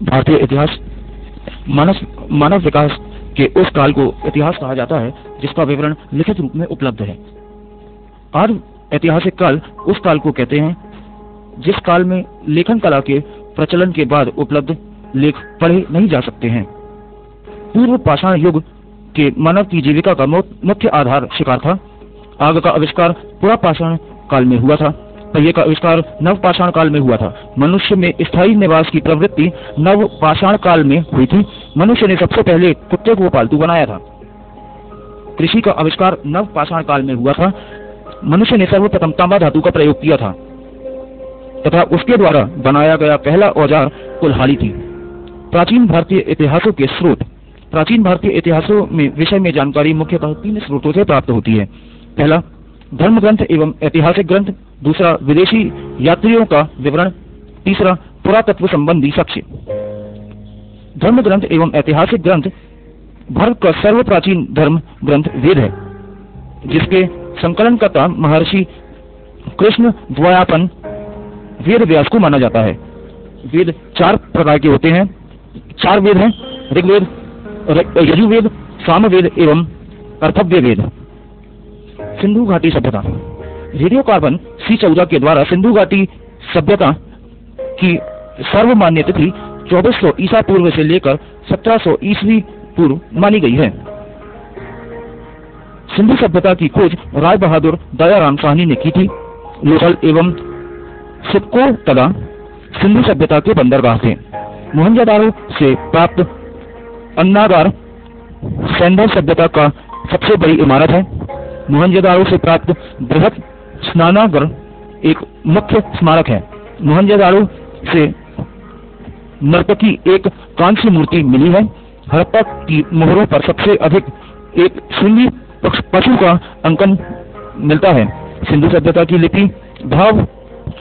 भारतीय इतिहास मानव विकास के उस काल को इतिहास कहा जाता है जिसका विवरण लिखित रूप में उपलब्ध है। आज ऐतिहासिक काल उस काल को कहते हैं जिस काल में लेखन कला के प्रचलन के बाद उपलब्ध लेख पढ़े नहीं जा सकते हैं। पूर्व पाषाण युग के मानव की जीविका का मुख्य आधार शिकार था। आग का आविष्कार पुरापाषाण काल में हुआ था। पहिए का आविष्कार नवपाषाण काल में हुआ था। मनुष्य में स्थायी निवास की प्रवृत्ति नवपाषाण काल में हुई थी। मनुष्य ने सबसे पहले कुत्ते को पालतू बनाया था। कृषि का आविष्कार नवपाषाण काल में हुआ था। मनुष्य ने सर्वप्रथम तांबा धातु का प्रयोग किया था तथा उसके द्वारा बनाया गया पहला औजार कुल्हाड़ी थी। प्राचीन भारतीय इतिहासों के स्रोत। प्राचीन भारतीय इतिहासों में विषय में जानकारी मुख्यतः 3 स्रोतों से प्राप्त होती है। पहला, धर्म ग्रंथ एवं ऐतिहासिक ग्रंथ। दूसरा, विदेशी यात्रियों का विवरण। तीसरा, पुरातत्व संबंधी साक्ष्य। धर्म ग्रंथ एवं ऐतिहासिक ग्रंथ। भारत का सर्वप्राचीन धर्म ग्रंथ वेद है, जिसके संकलनकर्ता महर्षि कृष्ण द्वयापन वेद व्यास को माना जाता है। वेद 4 प्रकार के होते हैं। 4 वेद हैं: ऋग्वेद, यजुर्वेद, सामवेद एवं अथर्ववेद वेद। सिंधु घाटी सभ्यता। रेडियोकार्बन C14 के द्वारा सिंधु घाटी सभ्यता की सर्वमान्य तिथि 2400 ईसा पूर्व से लेकर 1700 ईस्वी पूर्व मानी गई है। सिंधु सभ्यता की खोज राय बहादुर दयाराम साहनी ने की थी। लोथल एवं सिक्को तदा सिंधु सभ्यता के बंदरगाह थे। मोहनजोदारो से प्राप्त अन्नागार सैंधव सभ्यता का सबसे बड़ी इमारत है। मोहनजोदारो से प्राप्त बृहत स्नानागार एक मुख्य स्मारक है। मोहनजोदारो से नर्तकी एक कांस्य मूर्ति मिली है। हड़प्पा की मोहरों पर सबसे अधिक एक सिंधी पशु का अंकन मिलता है। सिंधु सभ्यता की लिपि भाव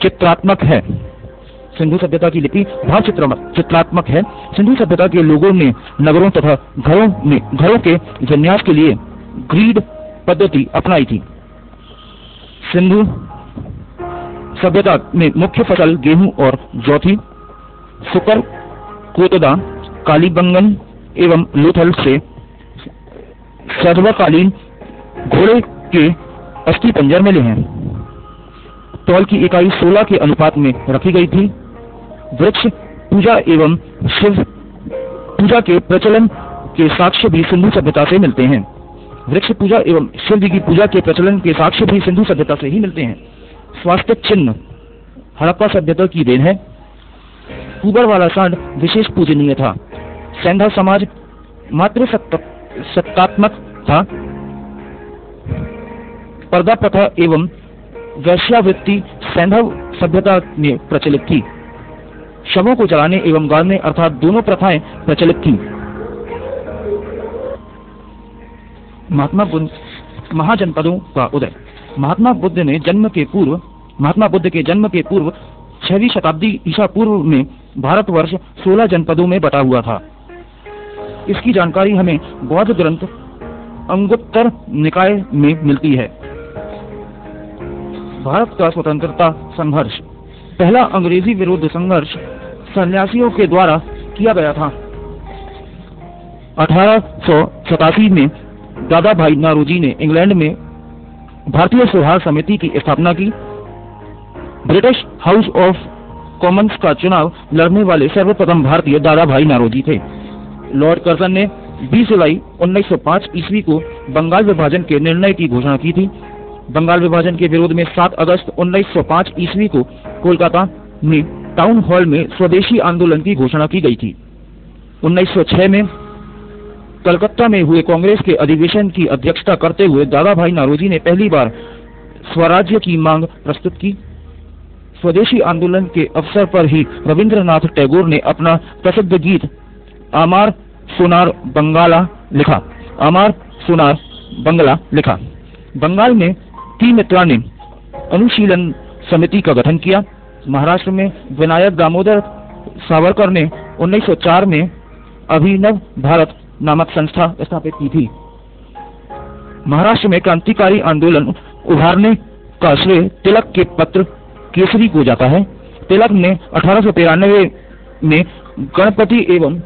चित्रात्मक है। सिंधु सभ्यता की लिपि भाव चित्रात्मक है। सिंधु सभ्यता के लोगों ने नगरों तथा घरों के विन्यास के लिए ग्रीड पद्धति अपनाई थी। सिंधु सभ्यता में मुख्य फसल गेहूं और जौ थी। सुकर, कोटदा, कालीबंगन एवं लोथल से सर्वकालीन घोड़े के अस्थि पंजर मिले हैं। तौल की इकाई 16 के अनुपात में रखी गई थी। वृक्ष पूजा एवं शिव पूजा के प्रचलन के साक्ष्य भी सिंधु सभ्यता से मिलते हैं। वृक्ष पूजा एवं शिव जी की पूजा के प्रचलन के साक्ष्य भी सिंधु सभ्यता से ही मिलते हैं। स्वास्तिक चिन्ह हड़प्पा सभ्यता की देन है। ऊपर वाला सांड विशेष पूजनीय था। सैंधव समाज मात्र सत्तात्मक था। पर्दा प्रथा एवं वैश्यावृत्ति सैंधव सभ्यता में प्रचलित थी। शवों को जलाने एवं गाड़ने अर्थात दोनों प्रथाएं प्रचलित थी। महाजनपदों का उदय। महात्मा बुद्ध के जन्म के पूर्व 6वीं शताब्दी ईसा पूर्व में भारतवर्ष 16 जनपदों में बटा हुआ था। इसकी जानकारी हमें बौद्ध ग्रंथ अंगुत्तर निकाय में मिलती है। भारत का स्वतंत्रता संघर्ष। पहला अंग्रेजी विरुद्ध संघर्ष सन्यासियों के द्वारा किया गया था। 1887 में दादा भाई नारोजी ने इंग्लैंड में भारतीय सुधार समिति की स्थापना की। ब्रिटिश हाउस ऑफ कॉमन्स का चुनाव लड़ने वाले सर्वप्रथम भारतीय दादा भाई नारोजी थे। लॉर्ड कर्जन ने 20 जुलाई 1905 ईस्वी को बंगाल विभाजन के निर्णय की घोषणा की थी। बंगाल विभाजन के विरोध में 7 अगस्त 1905 ईस्वी को कोलकाता में टाउन हॉल में स्वदेशी आंदोलन की घोषणा की गई थी। 1906 में कलकत्ता में हुए कांग्रेस के अधिवेशन की अध्यक्षता करते हुए दादा भाई नारोजी ने पहली बार स्वराज्य की मांग प्रस्तुत की। स्वदेशी आंदोलन के अवसर पर ही रविंद्रनाथ टैगोर ने अपना प्रसिद्ध गीत आमार सोनार बंगला लिखा। बंगाल में त्रिमित्रा ने अनुशीलन समिति का गठन किया। महाराष्ट्र में विनायक दामोदर सावरकर ने 1904 में अभिनव भारत नामक संस्था स्थापित की थी। महाराष्ट्र में क्रांतिकारी आंदोलन उभारने का श्रेय तिलक के पत्र केसरी को जाता है। तिलक ने 1893 में गणपति एवं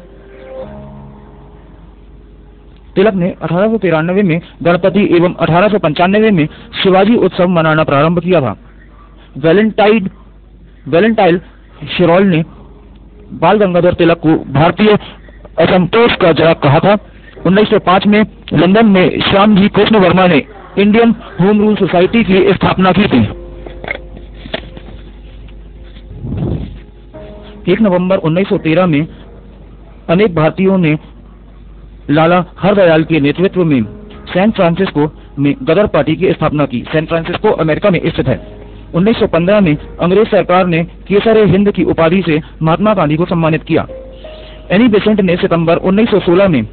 तिलक ने 1893 में गणपति एवं 1895 में शिवाजी उत्सव मनाना प्रारंभ किया था। वैलेंटाइन शिरोल ने बाल गंगाधर तिलक को भारतीय असंतोष का जवाब कहा था। 1905 में लंदन में श्यामजी कृष्ण वर्मा ने इंडियन होम रूल सोसाइटी की स्थापना की थी। 1 नवंबर 1913 में अनेक भारतीयों ने लाला हरदयाल के नेतृत्व में सैन फ्रांसिस्को में गदर पार्टी की स्थापना की। सैन फ्रांसिस्को अमेरिका में स्थित है। 1915 में अंग्रेज सरकार ने केसर हिंद की उपाधि से महात्मा गांधी को सम्मानित किया। एनी बेसेंट ने सितंबर 1916 में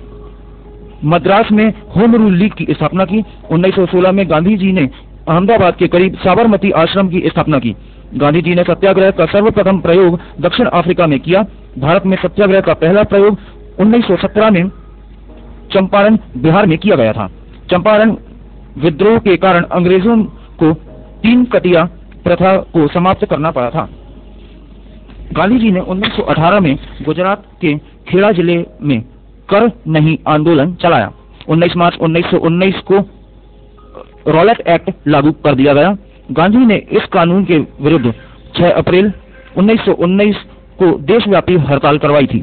मद्रास में होम रूल लीग की स्थापना की। 1916 में गांधी जी ने अहमदाबाद के करीब साबरमती आश्रम की स्थापना की। गांधी जी ने सत्याग्रह का सर्वप्रथम प्रयोग दक्षिण अफ्रीका में किया। भारत में सत्याग्रह का पहला प्रयोग 1917 में चंपारण बिहार में किया गया था। चंपारण विद्रोह के कारण अंग्रेजों को 3 कटिया प्रथा को समाप्त करना पड़ा था। गांधी जी ने 1918 में गुजरात के खेड़ा जिले में कर नहीं आंदोलन चलाया। 19 मार्च 1919 को रॉलेट एक्ट लागू कर दिया गया। गांधी ने इस कानून के विरुद्ध 6 अप्रैल 1919 को देशव्यापी हड़ताल करवाई थी।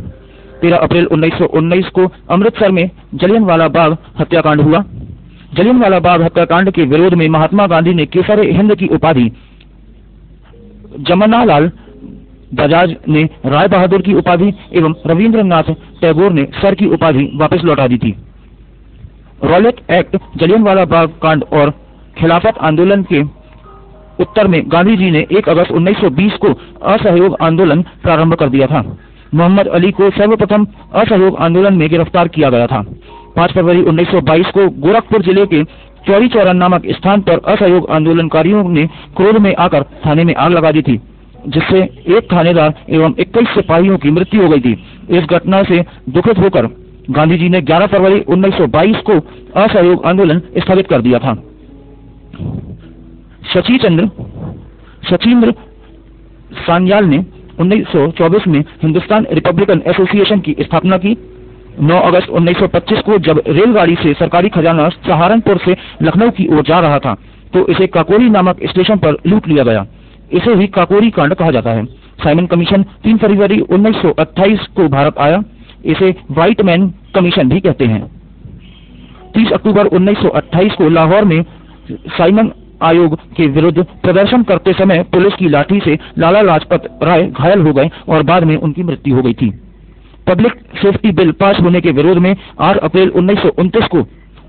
13 अप्रैल 1919 को अमृतसर में जलियांवाला बाग हत्याकांड हुआ। जलियांवाला बाग हत्याकांड के विरोध में महात्मा गांधी ने केसर हिंद की उपाधि, जमनालाल बजाज ने राय बहादुर की उपाधि एवं रविंद्रनाथ टैगोर ने सर की उपाधि वापस लौटा दी थी। रॉलेट एक्ट, जलियांवाला बाग कांड और खिलाफत आंदोलन के उत्तर में गांधी जी ने 1 अगस्त 1920 को असहयोग आंदोलन प्रारंभ कर दिया था। मोहम्मद अली को सर्वप्रथम असहयोग आंदोलन में गिरफ्तार किया गया था। 5 फरवरी 1922 को गोरखपुर जिले के चौरी चौरा नामक स्थान पर असहयोग आंदोलनकारियों ने क्रोध में आकर थाने में आग लगा दी थी, जिससे 1 थानेदार एवं 21 सिपाहियों की मृत्यु हो गई थी। इस घटना से दुखित होकर गांधी जी ने 11 फरवरी 1922 को असहयोग आंदोलन स्थगित कर दिया था। शचीन्द्र सान्याल ने 1924 में हिंदुस्तान रिपब्लिकन एसोसिएशन की स्थापना की। 9 अगस्त 1925 को जब रेलगाड़ी से सरकारी खजाना सहारनपुर से लखनऊ की ओर जा रहा था तो इसे काकोरी नामक स्टेशन पर लूट लिया गया। इसे ही काकोरी कांड कहा जाता है। साइमन कमीशन 3 फरवरी 1928 को भारत आया। इसे व्हाइट मैन कमीशन भी कहते हैं। 30 अक्टूबर 1928 को लाहौर में साइमन आयोग के विरुद्ध प्रदर्शन करते समय पुलिस की लाठी से लाला लाजपत राय घायल हो गए और बाद में उनकी मृत्यु हो गई थी। पब्लिक सेफ्टी बिल पास होने के विरोध में 8 अप्रैल 1929 को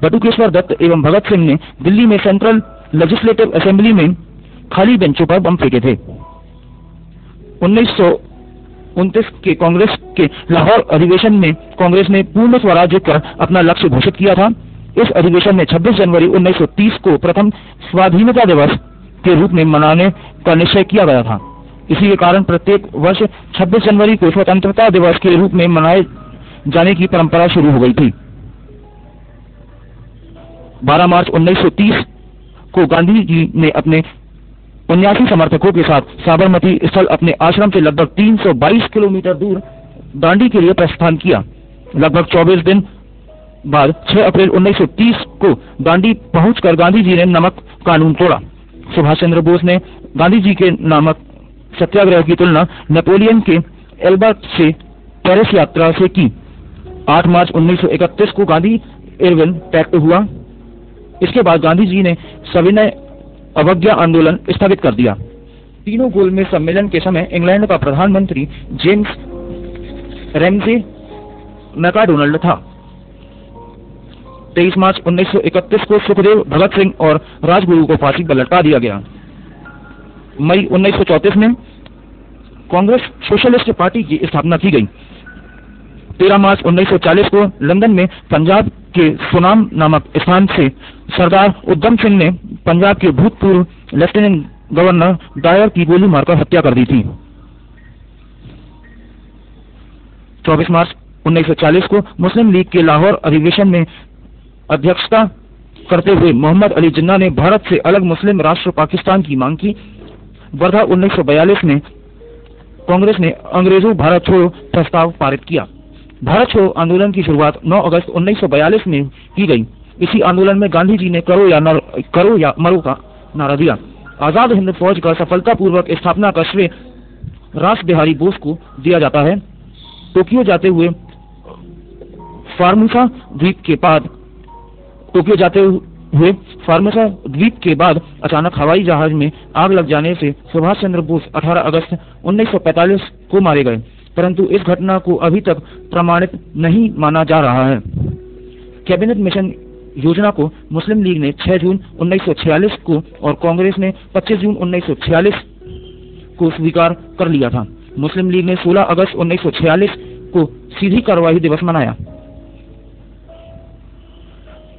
बटुकेश्वर दत्त एवं भगत सिंह ने दिल्ली में सेंट्रल लेजिस्लेटिव असेंबली में खाली बेंचों पर बम फेंके थे। 1929 के कांग्रेस के लाहौर अधिवेशन में कांग्रेस ने पूर्ण स्वराज्य का अपना लक्ष्य घोषित किया था। इस अधिवेशन में 26 जनवरी 1930 को प्रथम स्वाधीनता दिवस के रूप में मनाने का निश्चय किया गया था। इसी के कारण प्रत्येक वर्ष 26 जनवरी को स्वतंत्रता दिवस के रूप में मनाए जाने की परंपरा शुरू हो गई थी। 12 मार्च 1930 को गांधी जी ने अपने 79 समर्थकों के साथ साबरमती स्थल अपने आश्रम से लगभग 322 किलोमीटर दूर दांडी के लिए प्रस्थान किया। लगभग 24 दिन बाद 6 अप्रैल 1930 को दांडी पहुंचकर गांधी जी ने नमक कानून तोड़ा। सुभाष चंद्र बोस ने गांधी जी के नामक सत्याग्रह की तुलना नेपोलियन के एल्बा से पेरिस यात्रा से की। 8 मार्च 1931 को गांधी इरविन पैक्ट हुआ। इसके बाद गांधी जी ने सविनय अवज्ञा आंदोलन स्थगित कर दिया। तीनों गोलमेज सम्मेलन के समय इंग्लैंड का प्रधानमंत्री जेम्स रैमजे मैकडोनल्ड था। 23 मार्च 1931 को सुखदेव, भगत सिंह और राजगुरु को फांसी पर लटका दिया गया। मई 1934 में कांग्रेस सोशलिस्ट पार्टी की स्थापना की गई। 13 मार्च 1940 को लंदन में पंजाब के सुनाम नामक स्थान से सरदार उधम सिंह ने पंजाब के भूतपूर्व लेफ्टिनेंट गवर्नर डायर की गोली मारकर हत्या कर दी थी। 24 मार्च 1940 को मुस्लिम लीग के लाहौर अधिवेशन में अध्यक्षता करते हुए मोहम्मद अली जिन्ना ने भारत से अलग मुस्लिम राष्ट्र पाकिस्तान की मांग की। वर्धा 1942 में कांग्रेस ने अंग्रेजों भारत छोड़ो प्रस्ताव पारित किया। भारत छोड़ो आंदोलन की शुरुआत 9 अगस्त 1942 में की गई। इसी आंदोलन में गांधी जी ने करो या मरो का नारा दिया। आजाद हिंद फौज का सफलतापूर्वक स्थापना का श्रेय रास बिहारी बोस को दिया जाता है। टोक्यो जाते हुए फार्मोसा द्वीप के बाद अचानक हवाई जहाज में आग लग जाने से सुभाष चंद्र बोस 18 अगस्त 1945 को मारे गए, परंतु इस घटना को अभी तक प्रमाणित नहीं माना जा रहा है। कैबिनेट मिशन योजना को मुस्लिम लीग ने 6 जून 1946 को और कांग्रेस ने 25 जून 1946 को स्वीकार कर लिया था। मुस्लिम लीग ने 16 अगस्त 1946 को सीधी कार्रवाई दिवस मनाया।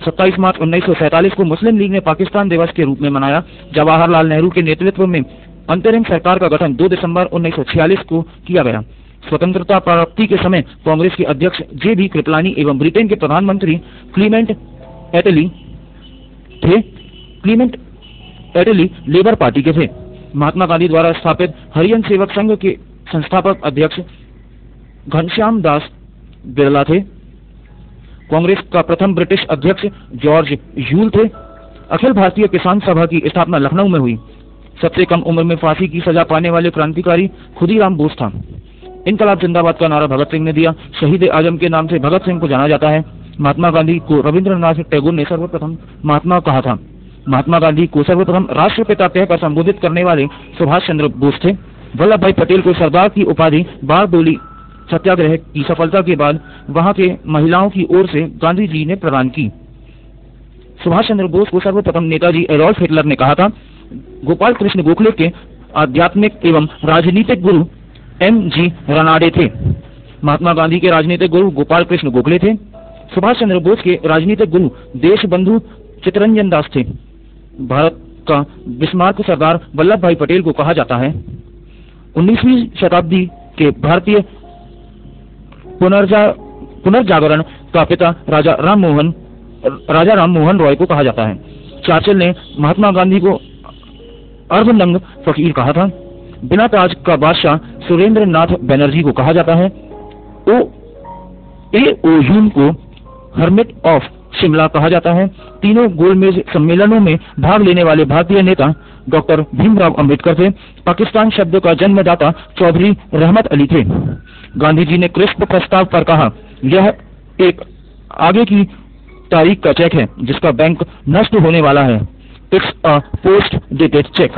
27 मार्च 1947 को मुस्लिम लीग ने पाकिस्तान दिवस के रूप में मनाया। जवाहरलाल नेहरू के नेतृत्व में अंतरिम सरकार का गठन 2 दिसंबर 1946 को किया गया। स्वतंत्रता प्राप्ति के समय कांग्रेस के अध्यक्ष जे.बी. कृपलानी एवं ब्रिटेन के प्रधानमंत्री क्लीमेंट एटली लेबर पार्टी के थे। महात्मा गांधी द्वारा स्थापित हरिजन सेवक संघ के संस्थापक अध्यक्ष घनश्याम दास बिरला थे। कांग्रेस का प्रथम ब्रिटिश अध्यक्ष जॉर्ज यूल थे। अखिल भारतीय किसान सभा की स्थापना लखनऊ में हुई। सबसे कम उम्र में फांसी की सजा पाने वाले क्रांतिकारी खुदीराम बोस था। इनकलाब जिंदाबाद का नारा भगत सिंह ने दिया। शहीद आजम के नाम से भगत सिंह को जाना जाता है। महात्मा गांधी को रविंद्रनाथ टैगोर ने सर्वप्रथम महात्मा कहा था। महात्मा गांधी को सर्वप्रथम राष्ट्रपिता कहकर संबोधित करने वाले सुभाष चंद्र बोस थे। वल्लभ भाई पटेल को सरदार की उपाधि बारडोली सत्याग्रह की सफलता के बाद वहां के महिलाओं की ओर से गांधी जी ने प्रदान की। सुभाष चंद्र बोस को सर्वप्रथम नेताजी एडोल्फ हिटलर ने कहा था। गोपाल कृष्ण गोखले के आध्यात्मिक एवं राजनीतिक गुरु M.G. रनाडे थे। महात्मा गांधी के राजनीतिक गुरु गोपाल कृष्ण गोखले थे। सुभाष चंद्र बोस के राजनीतिक गुरु देशबंधु चित्तरंजन दास थे। भारत का बिस्मार्क सरदार वल्लभ भाई पटेल को कहा जाता है। 19वीं शताब्दी के भारतीय पुनर्जागरण का पिता राजा राम मोहन रॉय को कहा जाता है। चर्चिल ने महात्मा गांधी को अर्धनंग फकीर कहा था। बिना ताज का बादशाह सुरेंद्र नाथ बनर्जी को कहा जाता है। ओ ह्यूम को हर्मिट ऑफ शिमला कहा जाता है। तीनों गोलमेज सम्मेलनों में भाग लेने वाले भारतीय नेता डॉक्टर भीमराव अंबेडकर थे। पाकिस्तान शब्द का जन्मदाता चौधरी रहमत अली थे। गांधी जी ने क्रिस्प प्रस्ताव पर कहा, यह एक आगे की तारीख का चेक है जिसका बैंक नष्ट होने वाला है। It's a post dated cheque.